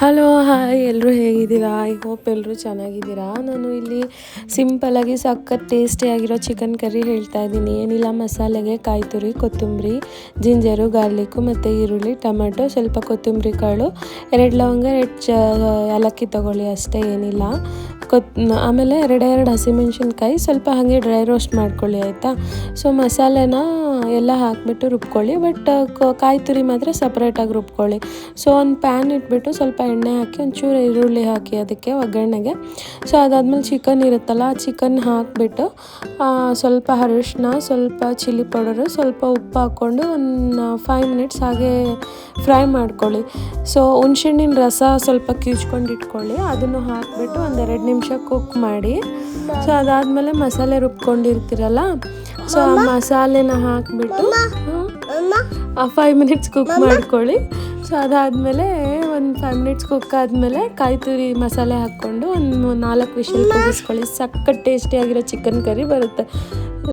Hello hi ಎಲ್ಲರೂ ಹೇಗಿದ್ದೀರಾ? I hope ಎಲ್ಲರೂ ಚೆನ್ನಾಗಿದ್ದೀರಾ. ನಾನು ಇಲ್ಲಿ ಸಿಂಪಲಾಗಿ ಸಖತ್ ಟೇಸ್ಟಿಯಾಗಿರೋ ಚಿಕನ್ ಕರಿ ಹೇಳ್ತಾ ಇದ್ದೀನಿ. ಏನಿಲ್ಲ, ಮಸಾಲೆಗೆ ಕಾಯಿ ತುರಿ, ಕೊತ್ತಂಬರಿ, ಜಿಂಜರು, ಗಾರ್ಲಿಕ್ಕು ಮತ್ತು ಈರುಳ್ಳಿ, ಟೊಮೆಟೊ, ಸ್ವಲ್ಪ ಕೊತ್ತಂಬರಿ ಕಾಳು, 2 ಲವಂಗ, 2 ಏಲಕ್ಕಿ ತೊಗೊಳ್ಳಿ, ಅಷ್ಟೇ, ಏನಿಲ್ಲ. ಆಮೇಲೆ 2 ಹಸಿಮೆಣ್ಸಿನ್ಕಾಯಿ ಸ್ವಲ್ಪ ಹಾಗೆ ಡ್ರೈ ರೋಸ್ಟ್ ಮಾಡ್ಕೊಳ್ಳಿ, ಆಯಿತಾ. ಸೊ ಮಸಾಲೆನ ಎಲ್ಲ ಹಾಕಿಬಿಟ್ಟು ರುಬ್ಕೊಳ್ಳಿ, ಬಟ್ ಕಾಯಿ ತುರಿ ಮಾತ್ರ ಸಪ್ರೇಟಾಗಿ ರುಬ್ಕೊಳ್ಳಿ. ಸೊ ಒಂದು ಪ್ಯಾನ್ ಇಟ್ಬಿಟ್ಟು ಸ್ವಲ್ಪ ಎಣ್ಣೆ ಹಾಕಿ ಒಂಚೂರು ಈರುಳ್ಳಿ ಹಾಕಿ ಅದಕ್ಕೆ ಒಗ್ಗರಣೆಗೆ. ಸೊ ಅದಾದಮೇಲೆ ಚಿಕನ್ ಇರುತ್ತಲ್ಲ, ಆ ಚಿಕನ್ ಹಾಕಿಬಿಟ್ಟು ಸ್ವಲ್ಪ ಅರಿಶಿನ, ಸ್ವಲ್ಪ ಚಿಲ್ಲಿ ಪೌಡರು, ಸ್ವಲ್ಪ ಉಪ್ಪು ಹಾಕ್ಕೊಂಡು ಒಂದು 5 ಮಿನಿಟ್ಸ್ ಹಾಗೆ ಫ್ರೈ ಮಾಡ್ಕೊಳ್ಳಿ. ಸೊ ಹುಣ್ಸೆಹಣ್ಣಿನ ರಸ ಸ್ವಲ್ಪ ಕಿವ್ಚ್ಕೊಂಡು ಇಟ್ಕೊಳ್ಳಿ, ಅದನ್ನು ಹಾಕಿಬಿಟ್ಟು ಒಂದು 2 ನಿಮಿಷ ಕುಕ್ ಮಾಡಿ. ಸೊ ಅದಾದಮೇಲೆ ಮಸಾಲೆ ರುಬ್ಕೊಂಡಿರ್ತೀರಲ್ಲ, ಸೊ ಆ ಮಸಾಲೆನ ಹಾಕಿಬಿಟ್ಟು 5 ಮಿನಿಟ್ಸ್ ಕುಕ್ ಮಾಡ್ಕೊಳ್ಳಿ. ಸೊ ಅದಾದಮೇಲೆ ಒಂದು 5 ಮಿನಿಟ್ಸ್ ಕುಕ್ ಆದಮೇಲೆ ಕಾಯಿ ತುರಿ ಮಸಾಲೆ ಹಾಕ್ಕೊಂಡು ಒಂದು 4 ವಿಷಲ್ ಕೂಗಿಸ್ಕೊಳ್ಳಿ. ಸಖತ್ ಟೇಸ್ಟಿಯಾಗಿರೋ ಚಿಕನ್ ಕರಿ ಬರುತ್ತೆ.